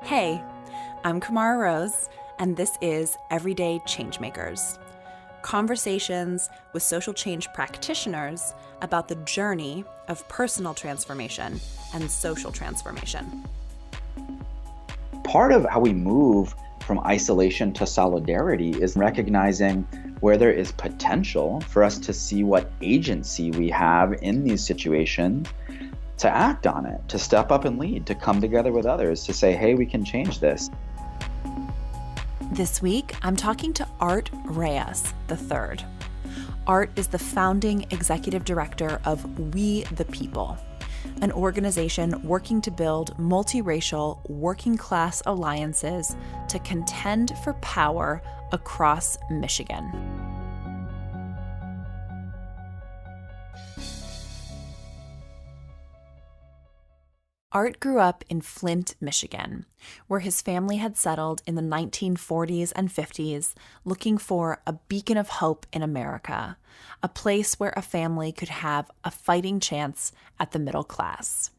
Hey, I'm Kamara Rose, and this is Everyday Changemakers. Conversations with social change practitioners about the journey of personal transformation and social transformation. Part of how we move from isolation to solidarity is recognizing where there is potential for us to see what agency we have in these situations, to act on it, to step up and lead, to come together with others, to say, hey, we can change this. This week, I'm talking to Art Reyes III. Art is the founding executive director of We the People, an organization working to build multiracial, working-class alliances to contend for power across Michigan. Art grew up in Flint, Michigan, where his family had settled in the 1940s and 50s, looking for a beacon of hope in America, a place where a family could have a fighting chance at the middle class.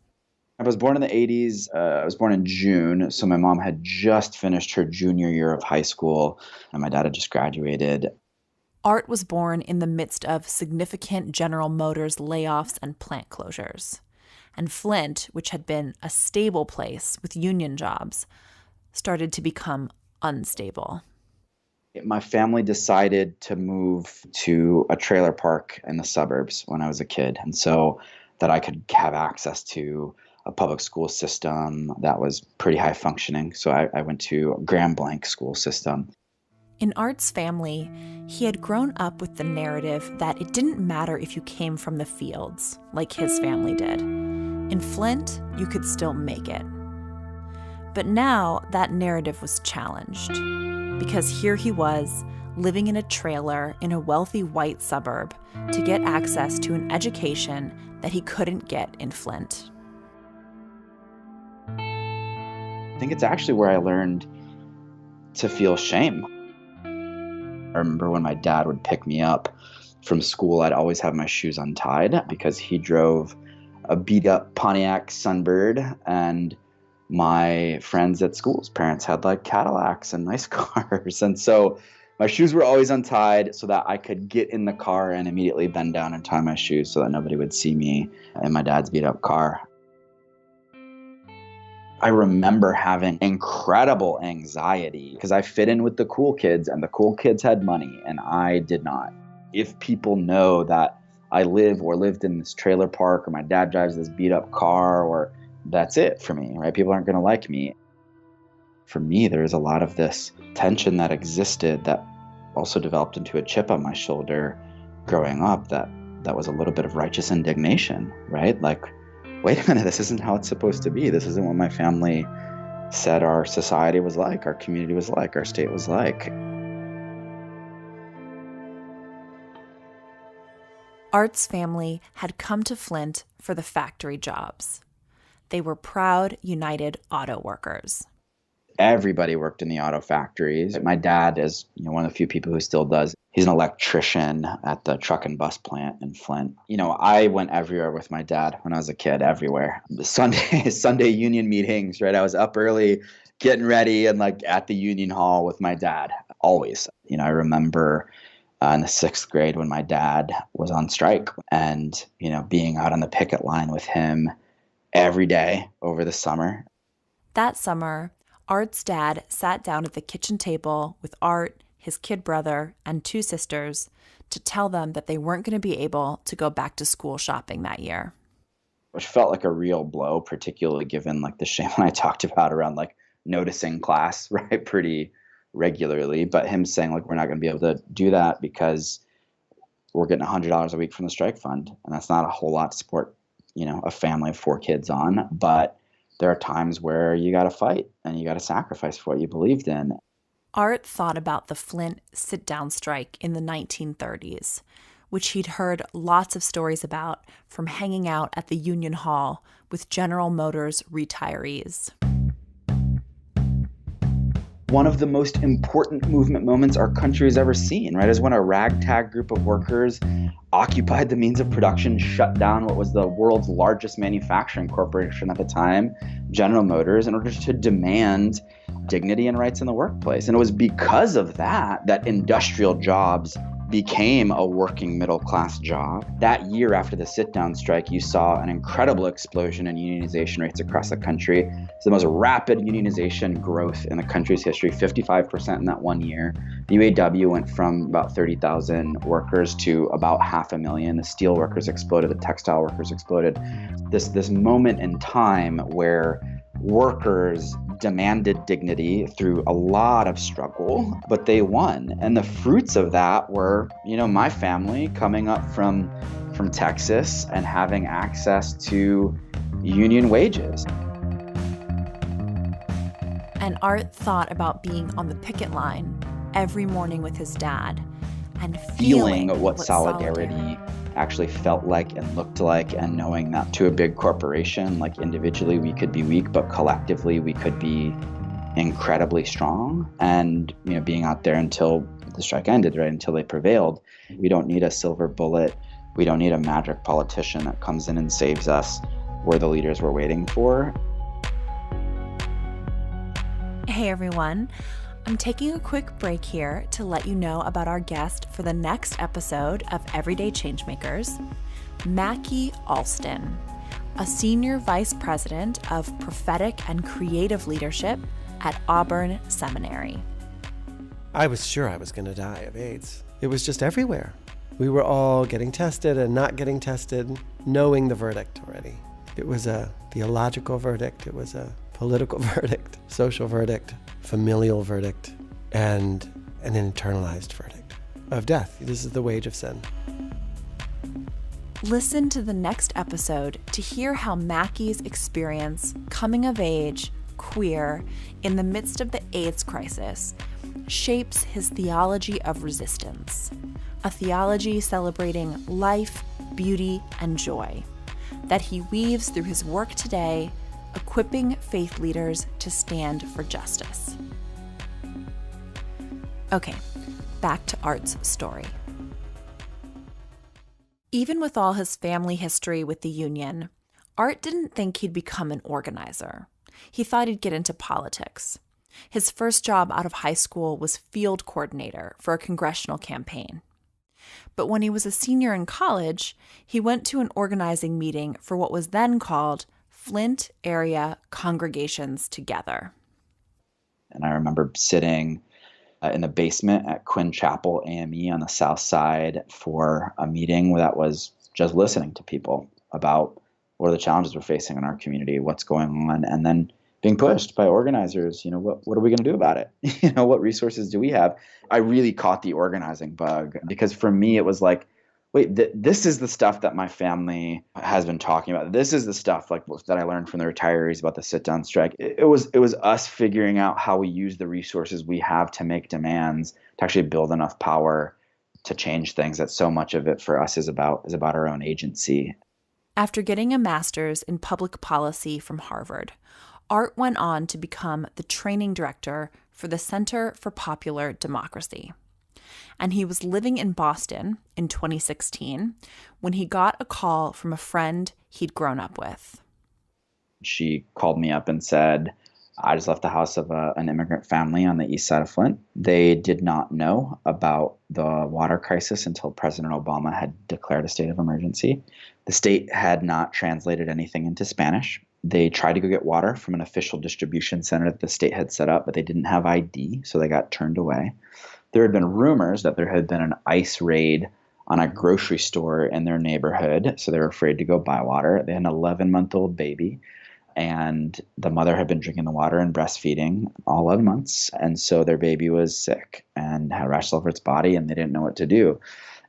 I was born in the 80s. I was born in June, so my mom had just finished her junior year of high school, and my dad had just graduated. Art was born in the midst of significant General Motors layoffs and plant closures. And Flint, which had been a stable place with union jobs, started to become unstable. My family decided to move to a trailer park in the suburbs when I was a kid, and so that I could have access to a public school system that was pretty high functioning. So I went to a Grand Blanc school system. In Art's family, he had grown up with the narrative that it didn't matter if you came from the fields, like his family did. In Flint, you could still make it. But now that narrative was challenged, because here he was, living in a trailer in a wealthy white suburb to get access to an education that he couldn't get in Flint. I think it's actually where I learned to feel shame. I remember when my dad would pick me up from school, I'd always have my shoes untied because he drove a beat-up Pontiac Sunbird, and my friends at school's parents had like Cadillacs and nice cars. And so my shoes were always untied so that I could get in the car and immediately bend down and tie my shoes so that nobody would see me in my dad's beat-up car. I remember having incredible anxiety because I fit in with the cool kids, and the cool kids had money and I did not. If people know that I live or lived in this trailer park, or my dad drives this beat up car, or that's it for me, right? People aren't going to like me. For me, there's a lot of this tension that existed that also developed into a chip on my shoulder growing up that was a little bit of righteous indignation, right? Like, wait a minute, this isn't how it's supposed to be. This isn't what my family said our society was like, our community was like, our state was like. Art's family had come to Flint for the factory jobs. They were proud, united auto workers. Everybody worked in the auto factories. My dad is one of the few people who still does. He's an electrician at the truck and bus plant in Flint. I went everywhere with my dad when I was a kid, everywhere. The Sunday union meetings, right? I was up early getting ready and like at the union hall with my dad, always. I remember in the 6th grade when my dad was on strike and, being out on the picket line with him every day over the summer. That summer, Art's dad sat down at the kitchen table with Art, his kid brother, and 2 sisters to tell them that they weren't going to be able to go back to school shopping that year. Which felt like a real blow, particularly given like the shame I talked about around like noticing class, right? Pretty regularly, but him saying like, we're not going to be able to do that because we're getting $100 a week from the strike fund. And that's not a whole lot to support, a family of 4 kids on, but there are times where you got to fight and you got to sacrifice for what you believed in. Art thought about the Flint sit-down strike in the 1930s, which he'd heard lots of stories about from hanging out at the Union Hall with General Motors retirees. one of the most important movement moments our country has ever seen, right? Is when a ragtag group of workers occupied the means of production, shut down what was the world's largest manufacturing corporation at the time, General Motors, in order to demand dignity and rights in the workplace. And it was because of that that industrial jobs became a working middle class job. That year after the sit-down strike, you saw an incredible explosion in unionization rates across the country. It's the most rapid unionization growth in the country's history, 55% in that 1 year. The UAW went from about 30,000 workers to about 500,000. The steel workers exploded, the textile workers exploded. This moment in time where workers demanded dignity through a lot of struggle, but they won. And the fruits of that were, my family coming up from Texas and having access to union wages. And Art thought about being on the picket line every morning with his dad and feeling what solidarity actually felt like and looked like, and knowing that to a big corporation, like individually we could be weak, but collectively we could be incredibly strong. And being out there until the strike ended, right, until they prevailed. We don't need a silver bullet. We don't need a magic politician that comes in and saves us. We're the leaders we're waiting for. Hey everyone, I'm taking a quick break here to let you know about our guest for the next episode of Everyday Changemakers, Mackie Alston, a senior vice president of prophetic and creative leadership at Auburn Seminary. I was sure I was going to die of AIDS. It was just everywhere. We were all getting tested and not getting tested, knowing the verdict already. It was a theological verdict. It was a political verdict, social verdict, familial verdict, and an internalized verdict of death. This is the wage of sin. Listen to the next episode to hear how Mackie's experience coming of age, queer, in the midst of the AIDS crisis shapes his theology of resistance, a theology celebrating life, beauty, and joy that he weaves through his work today, equipping faith leaders to stand for justice. Okay, back to Art's story. Even with all his family history with the union, Art didn't think he'd become an organizer. He thought he'd get into politics. His first job out of high school was field coordinator for a congressional campaign. But when he was a senior in college, he went to an organizing meeting for what was then called Flint Area Congregations Together. And I remember sitting in the basement at Quinn Chapel AME on the south side for a meeting that was just listening to people about what are the challenges we're facing in our community, what's going on, and then being pushed by organizers, what are we going to do about it? What resources do we have? I really caught the organizing bug, because for me it was like, wait, this is the stuff that my family has been talking about. This is the stuff that I learned from the retirees about the sit-down strike. It was us figuring out how we use the resources we have to make demands to actually build enough power to change things. That so much of it for us is about our own agency. After getting a master's in public policy from Harvard, Art went on to become the training director for the Center for Popular Democracy. And he was living in Boston in 2016 when he got a call from a friend he'd grown up with. She called me up and said, I just left the house of an immigrant family on the east side of Flint. They did not know about the water crisis until President Obama had declared a state of emergency. The state had not translated anything into Spanish. They tried to go get water from an official distribution center that the state had set up, but they didn't have ID, so they got turned away. There had been rumors that there had been an ICE raid on a grocery store in their neighborhood, so they were afraid to go buy water. They had an 11-month-old baby, and the mother had been drinking the water and breastfeeding all 11 months, and so their baby was sick and had rashes all over its body, and they didn't know what to do.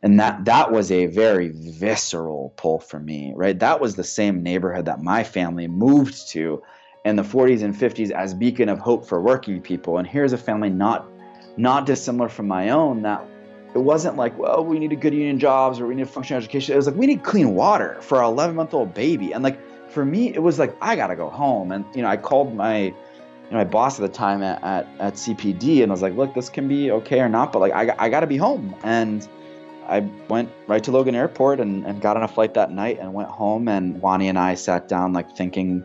And that was a very visceral pull for me, right? That was the same neighborhood that my family moved to in the 40s and 50s as beacon of hope for working people. And here's a family not dissimilar from my own, that it wasn't like, well, we need good union jobs or we need functional education. It was like, we need clean water for our 11-month-old baby. And like, for me, it was like, I got to go home. And, I called my my boss at the time at CPD, and I was like, look, this can be okay or not, but like I got to be home. And I went right to Logan Airport and got on a flight that night and went home. And Wani and I sat down like thinking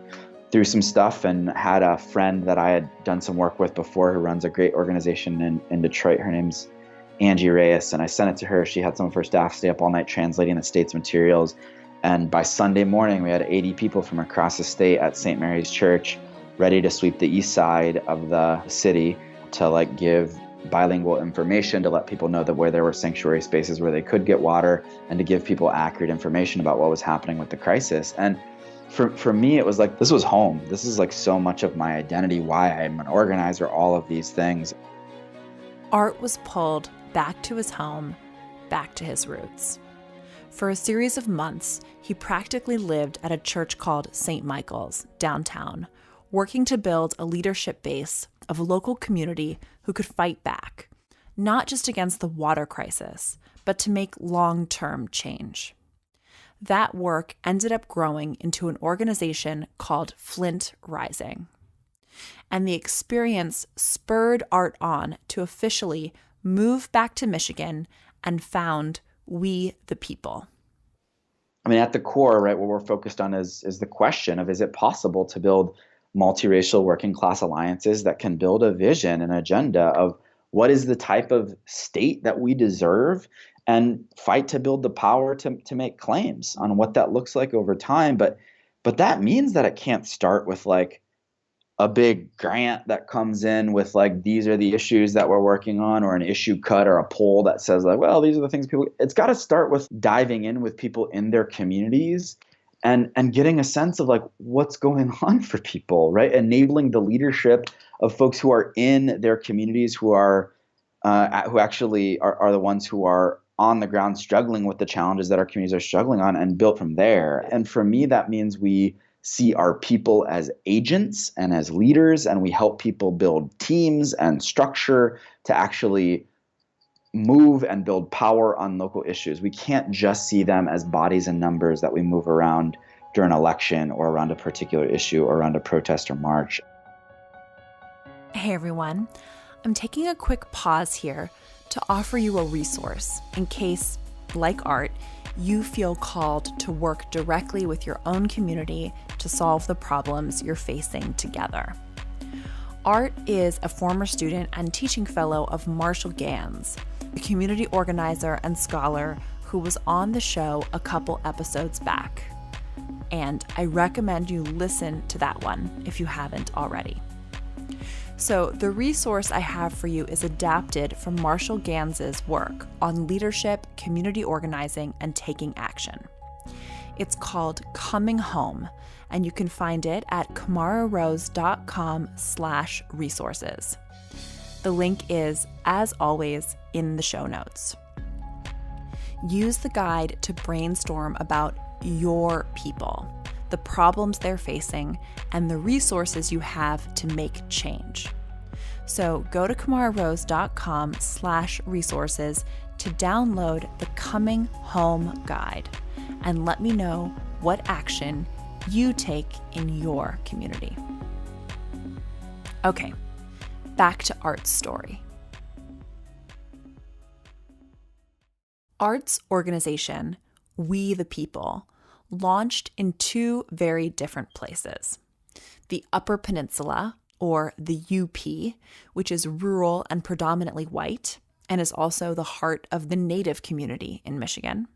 through some stuff, and had a friend that I had done some work with before who runs a great organization in Detroit. Her name's Angie Reyes, and I sent it to her. She had some of her staff stay up all night translating the state's materials. And by Sunday morning, we had 80 people from across the state at St. Mary's Church ready to sweep the east side of the city to like give bilingual information, to let people know that where there were sanctuary spaces where they could get water, and to give people accurate information about what was happening with the crisis. And for me, it was like, this was home. This is like so much of my identity, why I'm an organizer, all of these things. Art was pulled back to his home, back to his roots. For a series of months, he practically lived at a church called St. Michael's downtown, working to build a leadership base of a local community who could fight back, not just against the water crisis, but to make long-term change. That work ended up growing into an organization called Flint Rising. And the experience spurred Art on to officially move back to Michigan and found We the People. I mean, at the core, right, what we're focused on is the question of, is it possible to build multiracial working class alliances that can build a vision and agenda of what is the type of state that we deserve, and fight to build the power to make claims on what that looks like over time. But that means that it can't start with like a big grant that comes in with like, these are the issues that we're working on, or an issue cut or a poll that says like, well, these are the things people, it's got to start with diving in with people in their communities and getting a sense of like what's going on for people, right? Enabling the leadership of folks who are in their communities, who are who actually are the ones who are on the ground struggling with the challenges that our communities are struggling on, and built from there. And for me, that means we see our people as agents and as leaders, and we help people build teams and structure to actually move and build power on local issues. We can't just see them as bodies and numbers that we move around during an election or around a particular issue or around a protest or march. Hey everyone, I'm taking a quick pause here to offer you a resource in case, like Art, you feel called to work directly with your own community to solve the problems you're facing together. Art is a former student and teaching fellow of Marshall Gans, a community organizer and scholar who was on the show a couple episodes back. And I recommend you listen to that one if you haven't already. So the resource I have for you is adapted from Marshall Gans's work on leadership, community organizing, and taking action. It's called Coming Home, and you can find it at kamararose.com/resources. The link is, as always, in the show notes. Use the guide to brainstorm about your people, the problems they're facing, and the resources you have to make change. So go to kamararose.com/resources to download the Coming Home guide and let me know what action you take in your community. Okay, back to Art's story. Art's organization, We the People, launched in two very different places. The Upper Peninsula, or the UP, which is rural and predominantly white, and is also the heart of the Native community in Michigan.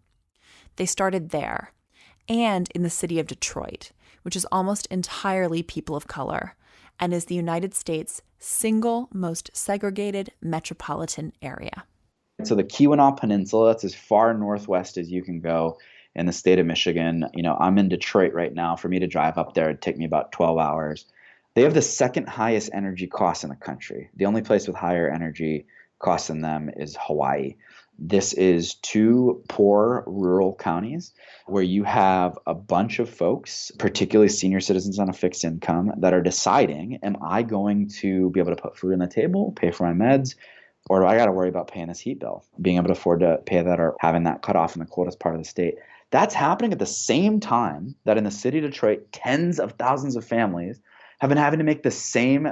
They started there, and in the city of Detroit, which is almost entirely people of color, and is the United States' single most segregated metropolitan area. So the Keweenaw Peninsula, that's as far northwest as you can go in the state of Michigan. I'm in Detroit right now. For me to drive up there, it'd take me about 12 hours. They have the second highest energy costs in the country. The only place with higher energy costs than them is Hawaii. This is two poor rural counties where you have a bunch of folks, particularly senior citizens on a fixed income, that are deciding, am I going to be able to put food on the table, pay for my meds, or do I got to worry about paying this heat bill, being able to afford to pay that, or having that cut off in the coldest part of the state? That's happening at the same time that in the city of Detroit, tens of thousands of families have been having to make the same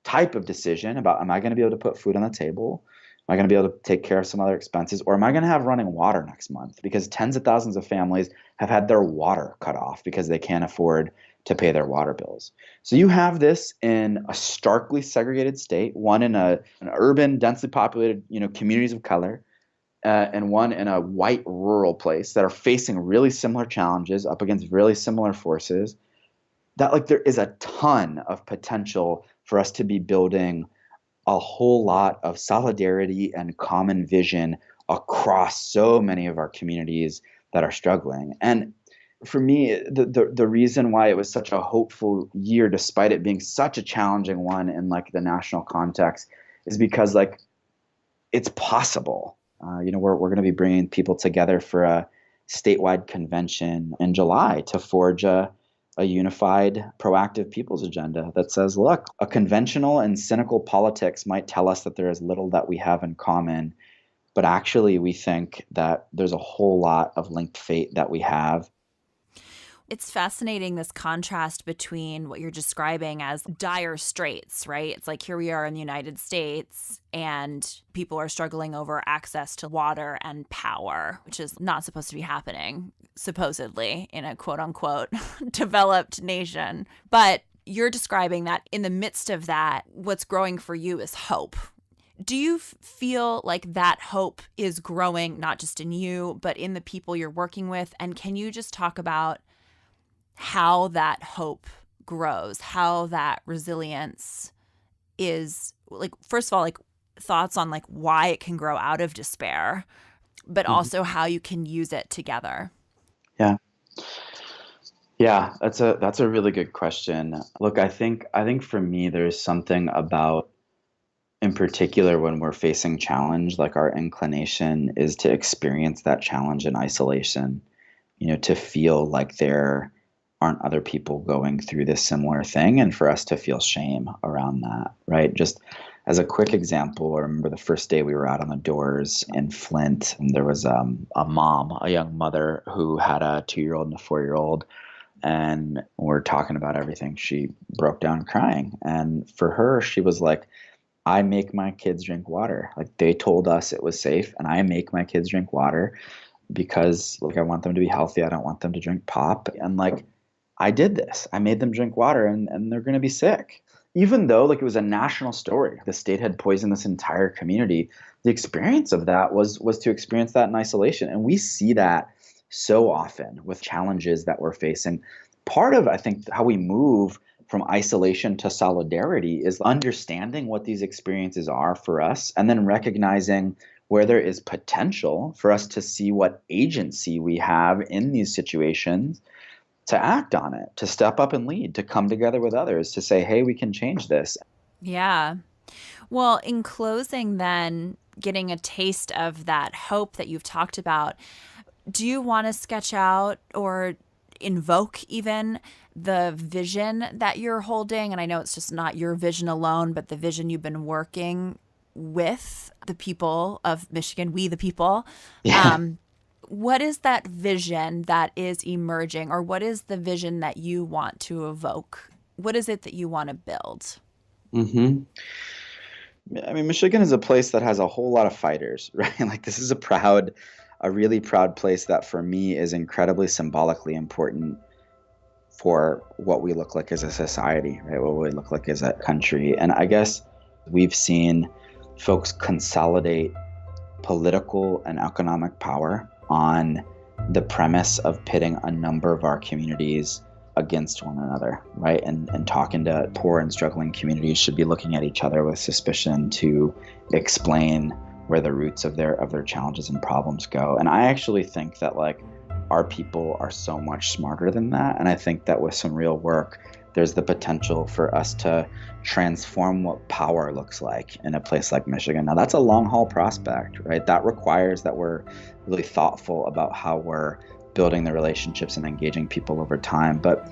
type of decision about, am I going to be able to put food on the table? Am I going to be able to take care of some other expenses? Or am I going to have running water next month? Because tens of thousands of families have had their water cut off because they can't afford to pay their water bills. So you have this in a starkly segregated state, one in an urban, densely populated, communities of color, and one in a white rural place that are facing really similar challenges up against really similar forces. That like there is a ton of potential for us to be building a whole lot of solidarity and common vision across so many of our communities that are struggling. And for me, the reason why it was such a hopeful year, despite it being such a challenging one in like the national context, is because like it's possible. We're going to be bringing people together for a statewide convention in July to forge a unified, proactive people's agenda that says, look, a conventional and cynical politics might tell us that there is little that we have in common, but actually we think that there's a whole lot of linked fate that we have. It's fascinating, this contrast between what you're describing as dire straits, right? It's like here we are in the United States and people are struggling over access to water and power, which is not supposed to be happening, supposedly, in a quote unquote developed nation. But you're describing that in the midst of that, what's growing for you is hope. Do you feel like that hope is growing, not just in you, but in the people you're working with? And can you just talk about how that hope grows, how that resilience is, like, first of all, like thoughts on like why it can grow out of despair, but also how you can use it together? Yeah, that's a really good question. Look, I think for me, there's something about, in particular, when we're facing challenge, like our inclination is to experience that challenge in isolation, to feel like there aren't other people going through this similar thing, and for us to feel shame around that, right? Just as a quick example, I remember the first day we were out on the doors in Flint, and there was a mom, a young mother who had a 2-year-old and a 4-year-old, and we're talking about everything. She broke down crying, and for her, she was like, I make my kids drink water. Like, they told us it was safe, and I make my kids drink water because like I want them to be healthy. I don't want them to drink pop. And like, I did this. I made them drink water, and they're going to be sick. Even though like it was a national story, the state had poisoned this entire community, the experience of that was to experience that in isolation. And we see that so often with challenges that we're facing. Part of, I think, how we move from isolation to solidarity is understanding what these experiences are for us, and then recognizing where there is potential for us to see what agency we have in these situations, to act on it, to step up and lead, to come together with others, to say, hey, we can change this. Yeah. Well, in closing then, getting a taste of that hope that you've talked about, do you want to sketch out or invoke even the vision that you're holding? And I know it's just not your vision alone, but the vision you've been working with the people of Michigan, we the people. Yeah. What is that vision that is emerging, or what is the vision that you want to evoke? What is it that you want to build? I mean, Michigan is a place that has a whole lot of fighters, right? Like, this is a really proud place that for me is incredibly symbolically important for what we look like as a society, right? What we look like as a country. And I guess we've seen folks consolidate political and economic power on the premise of pitting a number of our communities against one another, right? And talking to poor and struggling communities should be looking at each other with suspicion to explain where the roots of their challenges and problems go. And I actually think that like our people are so much smarter than that. And I think that with some real work, there's the potential for us to transform what power looks like in a place like Michigan. Now, that's a long haul prospect, right? That requires that we're really thoughtful about how we're building the relationships and engaging people over time. But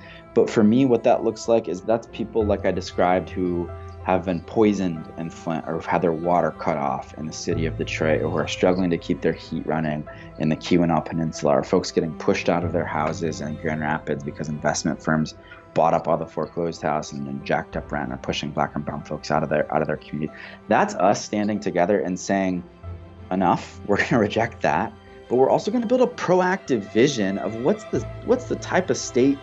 for me, what that looks like is that's people like I described who have been poisoned in Flint, or have had their water cut off in the city of Detroit, or who are struggling to keep their heat running in the Keweenaw Peninsula, or folks getting pushed out of their houses in Grand Rapids because investment firms bought up all the foreclosed house and jacked up rent, or pushing Black and brown folks out of their community. That's us standing together and saying, enough, we're going to reject that. But we're also going to build a proactive vision of what's the type of state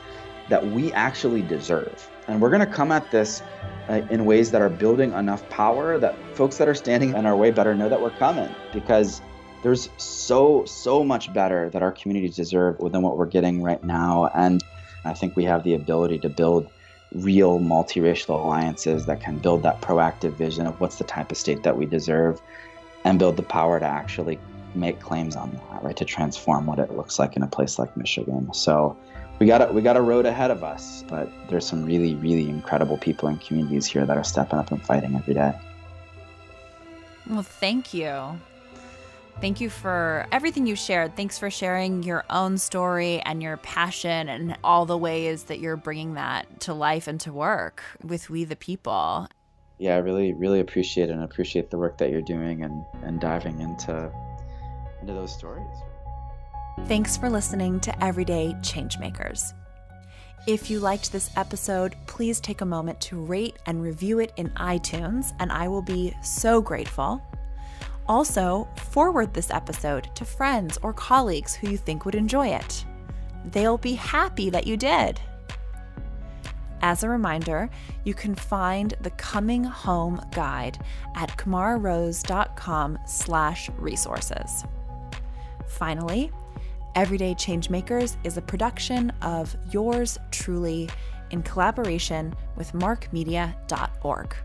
that we actually deserve. And we're going to come at this in ways that are building enough power that folks that are standing in our way better know that we're coming, because there's so much better that our communities deserve than what we're getting right now. And I think we have the ability to build real multiracial alliances that can build that proactive vision of what's the type of state that we deserve, and build the power to actually make claims on that, right? To transform what it looks like in a place like Michigan. So we got a road ahead of us, but there's some really, really incredible people and communities here that are stepping up and fighting every day. Well, thank you. Thank you for everything you shared. Thanks for sharing your own story and your passion and all the ways that you're bringing that to life and to work with We the People. Yeah, I really, really appreciate it, and appreciate the work that you're doing and diving into those stories. Thanks for listening to Everyday Changemakers. If you liked this episode, please take a moment to rate and review it in iTunes, and I will be so grateful. Also, forward this episode to friends or colleagues who you think would enjoy it. They'll be happy that you did. As a reminder, you can find the Coming Home Guide at kamararose.com/resources. Finally, Everyday Changemakers is a production of yours truly in collaboration with markmedia.org.